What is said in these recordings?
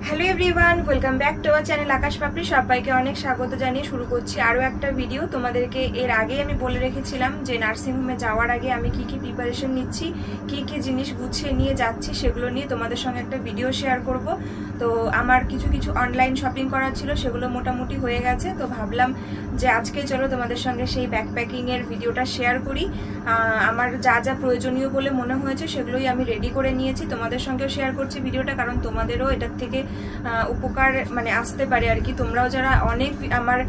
Hello everyone, welcome back to our channel Akash Papri. সবাইকে অনেক স্বাগত জানিয়ে শুরু করছি আরও একটা ভিডিও। তোমাদেরকে এর আগে আমি বলে রেখেছিলাম যে নার্সিংহোমে যাওয়ার আগে আমি কি কি প্রিপারেশন নিচ্ছি, কি কি জিনিস গুছিয়ে নিয়ে যাচ্ছি, সেগুলো নিয়ে তোমাদের সঙ্গে একটা ভিডিও শেয়ার করব। তো আমার কিছু কিছু অনলাইন শপিং করার ছিল, সেগুলো মোটামুটি হয়ে গেছে। তো ভাবলাম যে আজকে চলো তোমাদের সঙ্গে সেই ব্যাকপ্যাকিংয়ের ভিডিওটা শেয়ার করি। আমার যা যা প্রয়োজনীয় বলে মনে হয়েছে সেগুলোই আমি রেডি করে নিয়েছি, তোমাদের সঙ্গেও শেয়ার করছি ভিডিওটা, কারণ তোমাদেরও এটার থেকে উপকার আসতে পারে আর কি। তোমরাও যারা অনেক আমার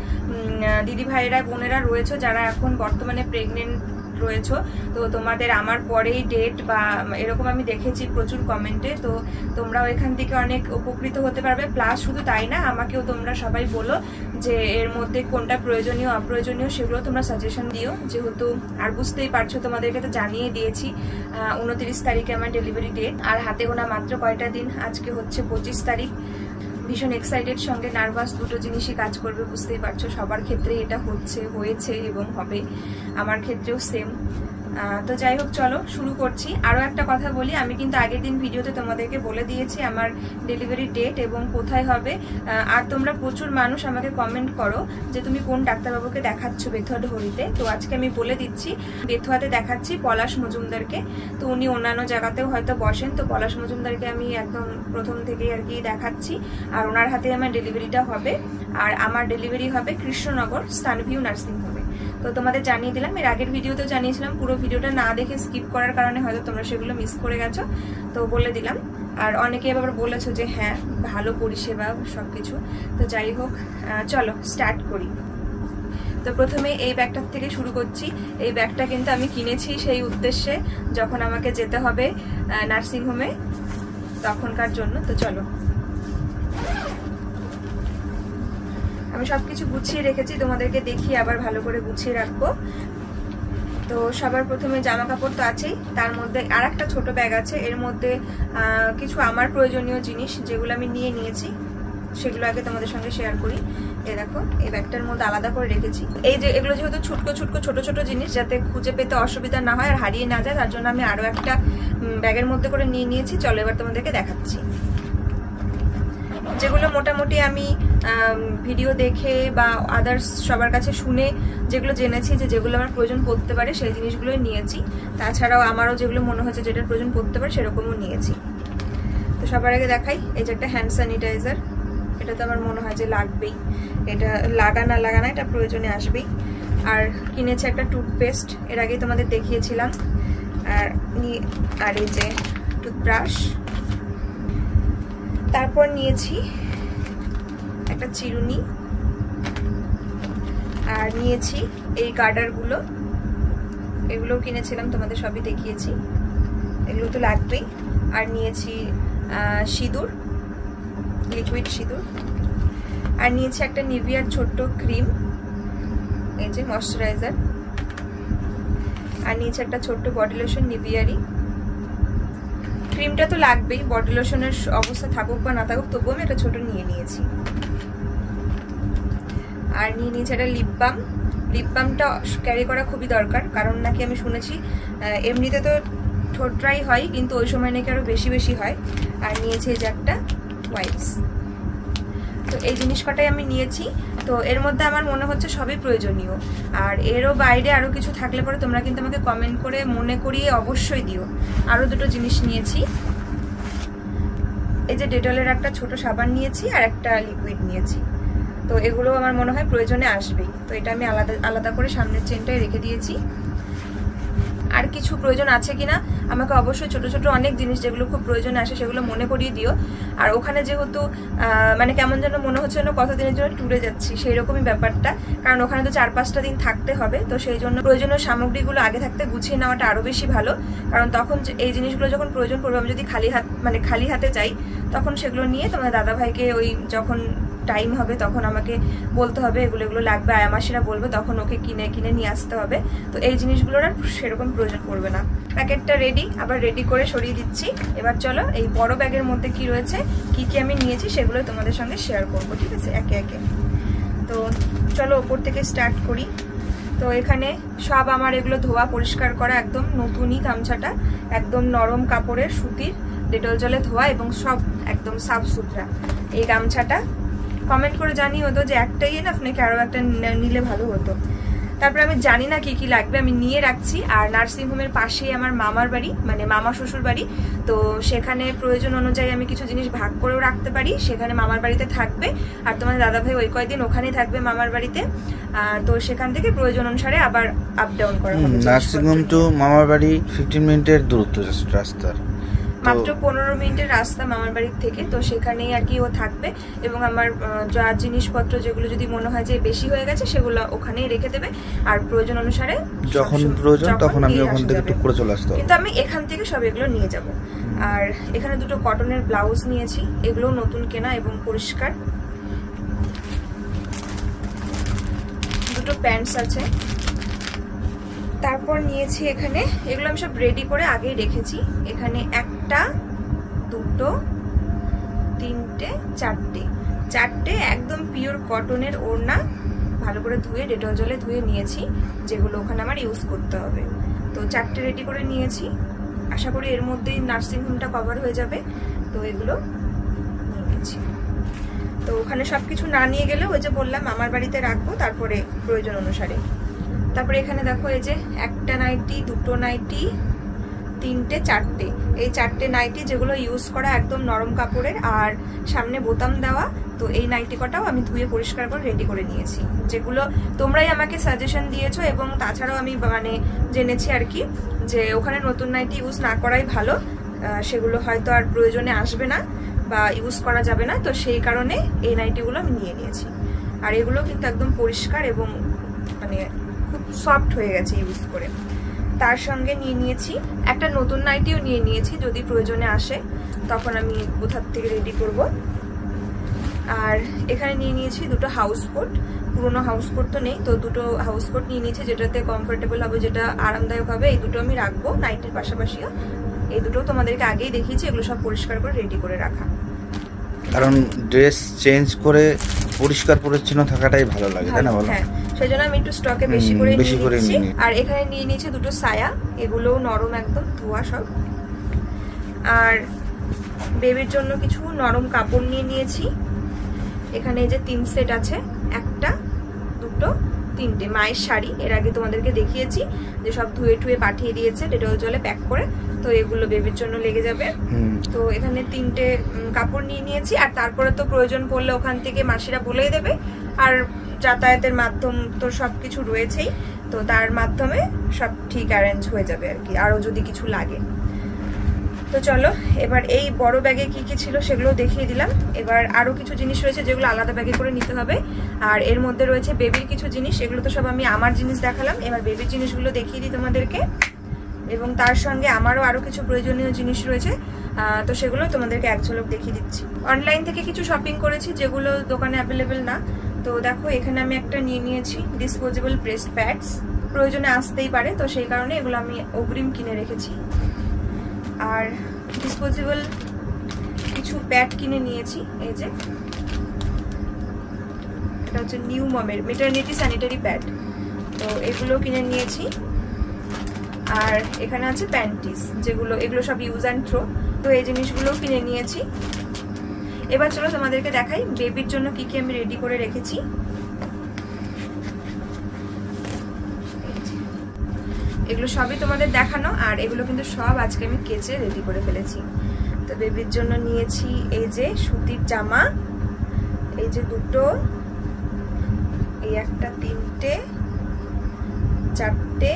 দিদি ভাইয়েরা বোনেরা রয়েছে যারা এখন বর্তমানে প্রেগনেন্ট রয়েছে, তো তোমাদের আমার পরেই ডেট বা এরকম আমি দেখেছি প্রচুর কমেন্টে, তো তোমরাও এখান থেকে অনেক উপকৃত হতে পারবে। প্লাস শুধু তাই না, আমাকেও তোমরা সবাই বলো যে এর মধ্যে কোনটা প্রয়োজনীয় অপ্রয়োজনীয় সেগুলো তোমরা সাজেশন দিও। যেহেতু আর বুঝতেই পারছো, তোমাদেরকে তো জানিয়ে দিয়েছি 29 তারিখে আমার ডেলিভারি ডেট, আর হাতে গোনা মাত্র কয়টা দিন। আজকে হচ্ছে 25 তারিখ। ভীষণ এক্সাইটেড, সঙ্গে নার্ভাস, দুটো জিনিসই কাজ করবে, বুঝতেই পারছো। সবার ক্ষেত্রে এটা হয়েছে এবং হবে, আমার ক্ষেত্রেও সেম। তো যাই হোক, চলো শুরু করছি। আরও একটা কথা বলি, আমি কিন্তু আগের দিন ভিডিওতে তোমাদেরকে বলে দিয়েছি আমার ডেলিভারি ডেট এবং কোথায় হবে। আর তোমরা প্রচুর মানুষ আমাকে কমেন্ট করো যে তুমি কোন ডাক্তারবাবুকে দেখাচ্ছ বেথুয়া ডহরিতে। তো আজকে আমি বলে দিচ্ছি, বেথুয়াতে দেখাচ্ছি পলাশ মজুমদারকে। তো উনি অন্যান্য জায়গাতেও হয়তো বসেন, তো পলাশ মজুমদারকে আমি একদম প্রথম থেকেই আর কি দেখাচ্ছি। আর ওনার হাতে আমার ডেলিভারিটা হবে। আর আমার ডেলিভারি হবে কৃষ্ণনগর স্থানভিউ নার্সিংহোমে। তো তোমাদের জানিয়ে দিলাম, এর আগের ভিডিওতেও জানিয়েছিলাম, পুরো ভিডিওটা না দেখে স্কিপ করার কারণে হয়তো তোমরা সেগুলো মিস করে গেছো, তো বলে দিলাম। আর অনেকে আবার বলেছো যে হ্যাঁ ভালো পরিষেবা সবকিছু। তো যাই হোক, চলো স্টার্ট করি। তো প্রথমে এই ব্যাগটার থেকে শুরু করছি। এই ব্যাগটা কিন্তু আমি কিনেছি সেই উদ্দেশ্যে, যখন আমাকে যেতে হবে নার্সিংহোমে তখনকার জন্য। তো চলো, আমি সবকিছু গুছিয়ে রেখেছি, তোমাদেরকে দেখিয়ে আবার ভালো করে গুছিয়ে রাখবো। তো সবার প্রথমে জামা কাপড় তো আছেই, তার মধ্যে আর একটা ছোট ব্যাগ আছে, এর মধ্যে কিছু আমার প্রয়োজনীয় জিনিস যেগুলো আমি নিয়েছি সেগুলো আগে তোমাদের সঙ্গে শেয়ার করি। এই দেখো, এই ব্যাগটার মধ্যে আলাদা করে রেখেছি। এই যে এগুলো যেহেতু ছোট ছোট জিনিস, যাতে খুঁজে পেতে অসুবিধা না হয় আর হারিয়ে না যায়, তার জন্য আমি আরো একটা ব্যাগের মধ্যে করে নিয়েছি। চলো এবার তোমাদেরকে দেখাচ্ছি। যেগুলো মোটামুটি আমি ভিডিও দেখে বা আদার্স সবার কাছে শুনে যেগুলো জেনেছি যে যেগুলো আমার প্রয়োজন পড়তে পারে সেই জিনিসগুলোই নিয়েছি। তাছাড়াও আমারও যেগুলো মনে হচ্ছে যেটার প্রয়োজন পড়তে পারে সেরকমও নিয়েছি। তো সবার আগে দেখাই, এই যে একটা হ্যান্ড স্যানিটাইজার, এটা তো আমার মনে হয় যে লাগবেই, এটা লাগানা এটা প্রয়োজনে আসবেই। আর কিনেছি একটা টুথপেস্ট, এর আগেই তোমাদের দেখিয়েছিলাম। আর এই যে টুথব্রাশ। তারপর নিয়েছি একটা চিরুনি, আর নিয়েছি এই গার্ডারগুলো, এগুলো কিনেছিলাম, তোমাদের সবই দেখিয়েছি, এগুলো তো লাগবেই। আর নিয়েছি সিঁদুর, লিকুইড সিঁদুর। আর নিয়েছি একটা নিভিয়ার ছোট্ট ক্রিম, এই যে ময়শ্চারাইজার। আর নিয়েছি একটা ছোট্ট বডি লোশন নিভিয়ারই। ক্রিমটা তো লাগবেই, বডি লোশনের অবস্থা থাকুক বা না থাকুক তবুও আমি একটা ছোট নিয়েছি। আর নিয়েছি একটা লিপ বাম। লিপ বামটা ক্যারি করা খুবই দরকার, কারণ নাকি আমি শুনেছি এমনিতে তো ঠোঁট ড্রাই হয়, কিন্তু ওই সময় নাকি আরো বেশি হয়। আর নিয়েছি এই যে একটা ওয়াইপস। তো এই জিনিস কটাই আমি নিয়েছি। তো এর মধ্যে আমার মনে হচ্ছে সবই প্রয়োজনীয়। আর এরও বাইরে আরো কিছু থাকলে পরে তোমরা কিন্তু আমাকে কমেন্ট করে মনে করিয়ে অবশ্যই দিও। আরো দুটো জিনিস নিয়েছি, এই যে ডেটলের একটা ছোট সাবান নিয়েছি আর একটা লিকুইড নিয়েছি। তো এগুলো আমার মনে হয় প্রয়োজনে আসবেই, তো এটা আমি আলাদা করে সামনের চেনটায় রেখে দিয়েছি। আর কিছু প্রয়োজন আছে কিনা আমাকে অবশ্যই ছোট অনেক জিনিস যেগুলো খুব প্রয়োজনে আসে সেগুলো মনে করিয়ে দিও। আর ওখানে যেহেতু মানে কেমন যেন মনে হচ্ছে যেন কতদিনের জন্য ট্যুরে যাচ্ছি, সেই রকমই ব্যাপারটা, কারণ ওখানে তো 4-5টা দিন থাকতে হবে। তো সেই জন্য প্রয়োজনীয় সামগ্রীগুলো আগে থাকতে গুছিয়ে নেওয়াটা আরো বেশি ভালো, কারণ তখন এই জিনিসগুলো যখন প্রয়োজন পড়বে, আমি যদি খালি হাতে যাই, তখন সেগুলো নিয়ে তোমার দাদাভাইকে ওই যখন টাইম হবে তখন আমাকে বলতে হবে এগুলো লাগবে, আয়ামাসিরা বলবে, তখন ওকে কিনে নিয়ে আসতে হবে। তো এই জিনিসগুলোর আর সেরকম প্রয়োজন পড়বে না। প্যাকেটটা রেডি, আবার রেডি করে সরিয়ে দিচ্ছি। এবার চলো এই বড় ব্যাগের মধ্যে কি রয়েছে, কি আমি নিয়েছি সেগুলো তোমাদের সঙ্গে শেয়ার করবো, ঠিক আছে, একে একে। তো চলো ওপর থেকে স্টার্ট করি। তো এখানে সব আমার এগুলো ধোয়া পরিষ্কার করা, একদম নতুনই গামছাটা, একদম নরম কাপড়ের সুতির, डेटल जले धोआ एवं सब एकदम साफ सुथरा। এই গামছাটা কমেন্ট করে জানিও তো যে একটাই না নাকি আরো একটা নিলে ভালো হতো। তারপরে আমি জানি না কি কি লাগবে, আমি নিয়ে রাখছি। আর নার্সিংহোমের পাশেই আমার মামার বাড়ি, মানে মামা শ্বশুর বাড়ি, তো সেখানে প্রয়োজন অনুযায়ী আমি কিছু জিনিস ভাগ করেও রাখতে পারি। সেখানে মামার বাড়িতে থাকবে, আর তোমার দাদাভাই ওই কয়েকদিন ওখানেই থাকবে মামার বাড়িতে। তো সেখান থেকে প্রয়োজন অনুসারে আবার আপ ডাউন করা হবে। নার্সিংহোম টু মামার বাড়ি 15 মিনিটের দূরত্ব রাস্তা, মাত্র 15 মিনিটের রাস্তা মামার বাড়ির থেকে। তো সেখানেই আর কি ও থাকবে, এবং আমার যা জিনিসপত্র যেগুলো যদি মনে হয় যে বেশি হয়ে গেছে সেগুলো ওখানেই রেখে দেবে, আর প্রয়োজন অনুসারে যখন প্রয়োজন তখন আমি ওখান থেকে টুক করে চলে আসতে হবে। কিন্তু আমি এখান থেকে সব এগুলো নিয়ে যাব। আর এখানে দুটো কটনের ব্লাউজ নিয়েছি, এগুলো নতুন কেনা এবং পরিষ্কার। দুটো প্যান্টস আছে। তারপর নিয়েছি এখানে, এগুলো আমি সব রেডি করে আগেই রেখেছি। এখানে একটা, দুটো, তিনটে, চারটে একদম পিওর কটনের ওড়না, ভালো করে ধুয়ে ডেটল জলে ধুয়ে নিয়েছি, যেগুলো ওখানে আমার ইউজ করতে হবে। তো চারটে রেডি করে নিয়েছি, আশা করি এর মধ্যেই নার্সিংহোমটা কভার হয়ে যাবে। তো এগুলো নিয়ে নিয়েছি। তো ওখানে সবকিছু না নিয়ে গেলে ওই যে বললাম আমার বাড়িতে রাখবো, তারপরে প্রয়োজন অনুসারে। তারপরে এখানে দেখো এই যে একটা নাইটি, দুটো নাইটি, তিনটে, চারটে, এই চারটে নাইটি যেগুলো ইউজ করা একদম নরম কাপড়ের আর সামনে বোতাম দেওয়া। তো এই নাইটি কটাও আমি ধুয়ে পরিষ্কার করে রেডি করে নিয়েছি, যেগুলো তোমরাই আমাকে সাজেশন দিয়েছো, এবং তাছাড়াও আমি মানে জেনেছি আর কি যে ওখানে নতুন নাইটি ইউজ না করাই ভালো, সেগুলো হয়তো আর প্রয়োজনে আসবে না বা ইউজ করা যাবে না। তো সেই কারণে এই নাইটিগুলো আমি নিয়ে নিয়েছি। আর এগুলো কিন্তু একদম পরিষ্কার এবং মানে খুব সফট হয়ে গেছে ইউজ করে। তার সঙ্গে নিয়ে নিয়েছি একটা নতুন নাইটিও নিয়ে নিয়েছি, যদি প্রয়োজনে আসে তখন আমি কোথার থেকে রেডি করব। আর এখানে নিয়ে নিয়েছি দুটো হাউস কোট, পুরোনো হাউস কোট তো নেই, তো দুটো হাউস কোট নিয়ে নিয়েছি, যেটাতে কমফোর্টেবল হবে, যেটা আরামদায়ক হবে। এই দুটো আমি রাখবো নাইটির পাশাপাশিও। এই দুটো তোমাদেরকে আগেই দেখিয়েছি, এগুলো সব পরিষ্কার করে রেডি করে রাখা, কারণ ড্রেস চেঞ্জ করে পরিষ্কার পরিচ্ছন্ন থাকাটাই ভালো লাগে, তাই না বলো? হ্যাঁ, সেই জন্য আমি একটু স্টকে বেশি করে নিয়েছি। আর এখানে নিয়ে নিয়েছি দুটো সায়া, এগুলোও নরম একদম ধোয়া সব। আর বেবির জন্য কিছু নরম কাপড় নিয়ে নিয়েছি। এখানে এই যে 3 সেট আছে, একটা, দুটো, তিনটে মায়ের শাড়ি, এর আগে তোমাদেরকে দেখিয়েছি যে সব ধুয়ে টুয়ে পাঠিয়ে দিয়েছে ডেটল জলে প্যাক করে। তো এগুলো বেবির জন্য লেগে যাবে। তো এখানে 3টে কাপড় নিয়ে নিয়েছি। আর তারপরে তো প্রয়োজন পড়লে ওখান থেকে মাসিরা বলেই দেবে, আর যাতায়াতের মাধ্যম তো সবকিছু রয়েছেই, তো তার মাধ্যমে সব ঠিক অ্যারেঞ্জ হয়ে যাবে আর কি, আরো যদি কিছু লাগে। তো চলো এবার এই বড় ব্যাগে কি কি ছিল সেগুলো দেখিয়ে দিলাম। এবার আরো কিছু জিনিস রয়েছে যেগুলো আলাদা ব্যাগে করে নিতে হবে। আর এর মধ্যে রয়েছে বেবির কিছু জিনিস, এগুলো তো সব আমি আমার জিনিস দেখালাম, এবার বেবির জিনিসগুলো দেখিয়ে দিই তোমাদেরকে। এবং তার সঙ্গে আমারও আরো কিছু প্রয়োজনীয় জিনিস রয়েছে, তো সেগুলো তোমাদেরকে এক ঝলক দেখিয়ে দিচ্ছি। অনলাইন থেকে কিছু শপিং করেছি যেগুলো দোকানে অ্যাভেলেবেল না। তো দেখো এখানে আমি একটা নিয়ে নিয়েছি ডিসপোজেবল ব্রেস্ট প্যাডস, প্রয়োজনে আসতেই পারে, তো সেই কারণে এগুলো আমি অগ্রিম কিনে রেখেছি। আর ডিসপোজেবল কিছু প্যাড কিনে নিয়েছি, এই যে এটা হচ্ছে নিউ মমের মেটারনিটি স্যানিটারি প্যাড, তো এগুলো কিনে নিয়েছি। আর এখানে আছে প্যান্টিস, যেগুলো এগুলো সব ইউজ অ্যান্ড থ্রো, তো এই জিনিসগুলো কিনে নিয়েছি। এবার চলো তোমাদেরকে দেখাই বেবির জন্য কি কি আমি রেডি করে রেখেছি। এগুলো সবই তোমাদের দেখানো, আর এগুলো কিন্তু সব আজকে আমি কেচে রেডি করে ফেলেছি। তো বেবির জন্য নিয়েছি এই যে সুতির জামা, এই যে দুটো, এই একটা, 3টে, 4টে,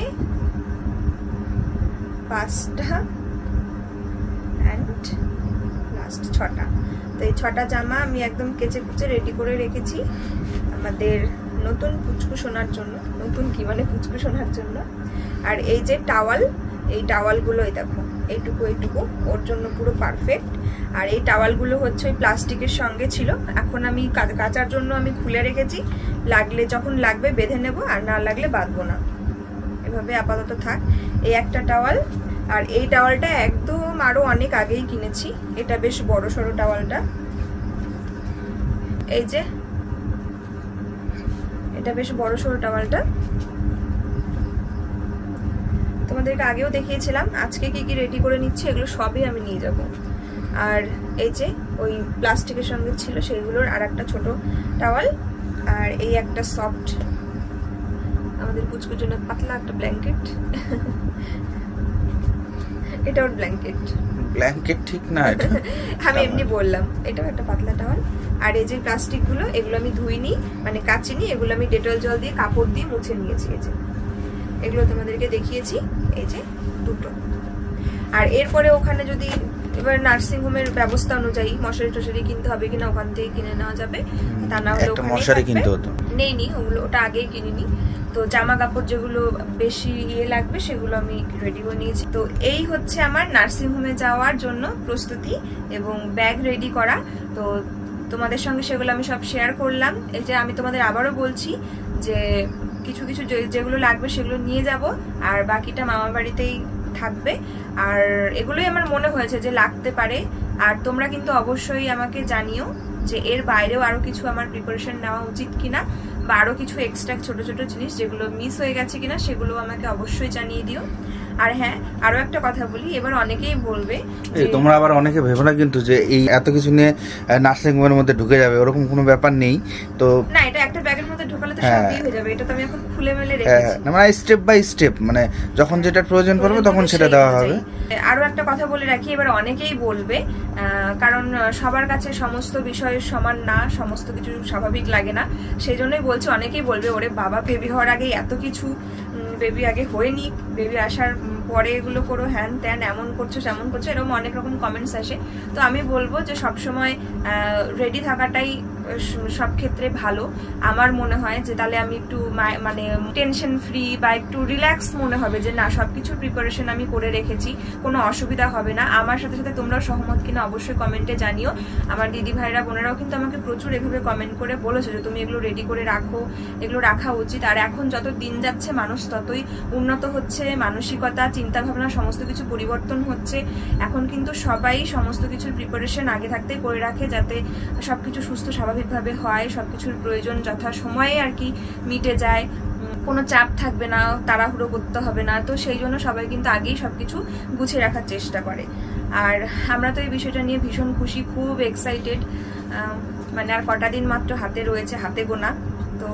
5টা অ্যান্ড লাস্ট 6টা। তো এই 6টা জামা আমি একদম কেচে কুচে রেডি করে রেখেছি আমাদের নতুন পুচকু সোনার জন্য, নতুন কি মানে পুচকু সোনার জন্য। আর এই যে টাওয়াল, এই টাওয়ালগুলো এই দেখো এইটুকু এইটুকু ওর জন্য পুরো পারফেক্ট। আর এই টাওয়ালগুলো হচ্ছে ওই প্লাস্টিকের সঙ্গে ছিল, এখন আমি কাচার জন্য আমি খুলে রেখেছি, লাগলে যখন লাগবে বেঁধে নেব, আর না লাগলে বাঁধবো না, এভাবে আপাতত থাক। এই একটা টাওয়াল, আর এই টাওয়ালটা একদম আরো অনেক আগেই কিনেছি, এটা বেশ বড় সড়ো টাওয়ালটা, এই যে এটা বেশ বড় সড়ো টাওয়ালটা, তোমাদেরকে আগেও দেখিয়েছিলাম। আজকে কি কি রেডি করে নিচ্ছি এগুলো সবই আমি নিয়ে যাব। আর এই যে ওই প্লাস্টিকের সঙ্গে ছিল সেইগুলোর আর একটা ছোট টাওয়াল, আর এই একটা সফট আমাদের পুচকুর জন্য পাতলা একটা ব্ল্যাঙ্কেট। এটা ওর ব্ল্যাঙ্কেট, ব্ল্যাঙ্কেট ঠিক না এটা, আমি এমনি বললাম। এটাও একটা পাতলা টাওয়াল। আর এই যে প্লাস্টিকগুলো, এগুলো আমি ধুইনি, মানে কাচিনি, এগুলো আমি ডেটল জল দিয়ে কাপড় দিয়ে মুছে নিয়েছি। এই যে এগুলো তোমাদেরকে দেখিয়েছি, এই যে দুটো। আর এরপরে ওখানে যদি এবার নার্সিং হোমের ব্যবস্থা অনুযায়ী মশারি টশারি কিনতে হবে কিনা ওখান থেকে কিনে নেওয়া যাবে, তা না হলে ওখানে মশারি কিনতে হতো, নেইনি ওগুলো, ওটা আগেই কিনিনি। তো জামা কাপড় যেগুলো বেশি লাগবে সেগুলো আমি রেডি করে নিয়েছি। তো এই হচ্ছে আমার নার্সিং হোমে যাওয়ার জন্য প্রস্তুতি এবং ব্যাগ রেডি করা। তো তোমাদের সঙ্গে সেগুলো আমি সব শেয়ার করলাম। এই যে আমি তোমাদের আবারও বলছি যে কিছু কিছু যেগুলো লাগবে সেগুলো নিয়ে যাব, আর বাকিটা মামার বাড়িতেই থাকবে। আর এগুলোই আমার মনে হয়েছে যে লাগতে পারে। আর তোমরা কিন্তু অবশ্যই আমাকে জানিও যে এর বাইরেও আরো কিছু আমার প্রিপারেশন নেওয়া উচিত কিনা, বা আরো কিছু এক্সট্রা ছোট ছোট জিনিস যেগুলো মিস হয়ে গেছে কিনা সেগুলো আমাকে অবশ্যই জানিয়ে দিও। আর হ্যাঁ, আরো একটা কথা বলি, এবার অনেকেই বলবে তোমরা আবার অনেকে ভেবো না কিন্তু যে এই এত কিছু নিয়ে নার্সিং হোমের মধ্যে ঢুকে যাবে, ওরকম কোনো ব্যাপার নেই। তো না, এটা একটা ব্যাগের মধ্যে ঢোকালে তো সবই হয়ে যাবে। এটা তো আমি এখন খুলে মেলে রেখেছি, মানে স্টেপ বাই স্টেপ, মানে যখন যেটা প্রয়োজন পড়বে তখন সেটা দেওয়া হবে। আরো একটা কথা বলে রাখি, এবার অনেকেই বলবে, কারণ সবার কাছে সমস্ত বিষয় সমান না, সমস্ত কিছু স্বাভাবিক লাগে না, সেই জন্যই বলছি। অনেকেই বলবে ওরে বাবা, বেবি হওয়ার আগে এত কিছু, বেবি আগে হয়নি, বেবি আসার পরে এগুলো করো, হ্যান ত্যান, এমন করছো সেমন করছো, এরকম অনেক রকম কমেন্টস আসে। তো আমি বলবো যে সবসময় রেডি থাকাটাই সব ক্ষেত্রে ভালো আমার মনে হয়, যে তাহলে আমি একটু মানে টেনশন ফ্রি বা একটু রিল্যাক্স মনে হবে যে না সবকিছুর প্রিপারেশন আমি করে রেখেছি, কোনো অসুবিধা হবে না। আমার সাথে সাথে তোমরাও সহমত কিনা অবশ্যই কমেন্টে জানিও। আমার দিদি ভাইরা বোনেরাও কিন্তু আমাকে প্রচুর এভাবে কমেন্ট করে বলেছে যে তুমি এগুলো রেডি করে রাখো, এগুলো রাখা উচিত। আর এখন যত দিন যাচ্ছে মানুষ ততই উন্নত হচ্ছে, মানসিকতা চিন্তা ভাবনা সমস্ত কিছু পরিবর্তন হচ্ছে। এখন কিন্তু সবাই সমস্ত কিছুর প্রিপারেশন আগে থাকতে করে রাখে, যাতে সবকিছু সুস্থ স্বাভাবিকভাবে হয়, সবকিছুর প্রয়োজন যথা সময়ে আর কি মিটে যায়, কোনো চাপ থাকবে না, তাড়াহুড়ো করতে হবে না। তো সেই জন্য সবাই কিন্তু আগেই সবকিছু গুছিয়ে রাখার চেষ্টা করে। আর আমরা তো এই বিষয়টা নিয়ে ভীষণ খুশি, খুব এক্সাইটেড। মানে আর কটা দিন মাত্র হাতে রয়েছে, হাতে গোনা। তো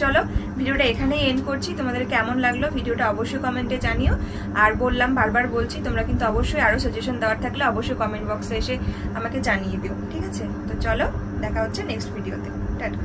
চলো ভিডিওটা এখানেই এন্ড করছি। তোমাদের কেমন লাগলো ভিডিওটা অবশ্যই কমেন্টে জানিও। আর বললাম, বারবার বলছি, তোমরা কিন্তু অবশ্যই আরো সাজেশন দেওয়ার থাকলে অবশ্যই কমেন্ট বক্সে এসে আমাকে জানিয়ে দিও, ঠিক আছে? তো চলো, দেখা হচ্ছে নেক্সট ভিডিওতে। টাটা।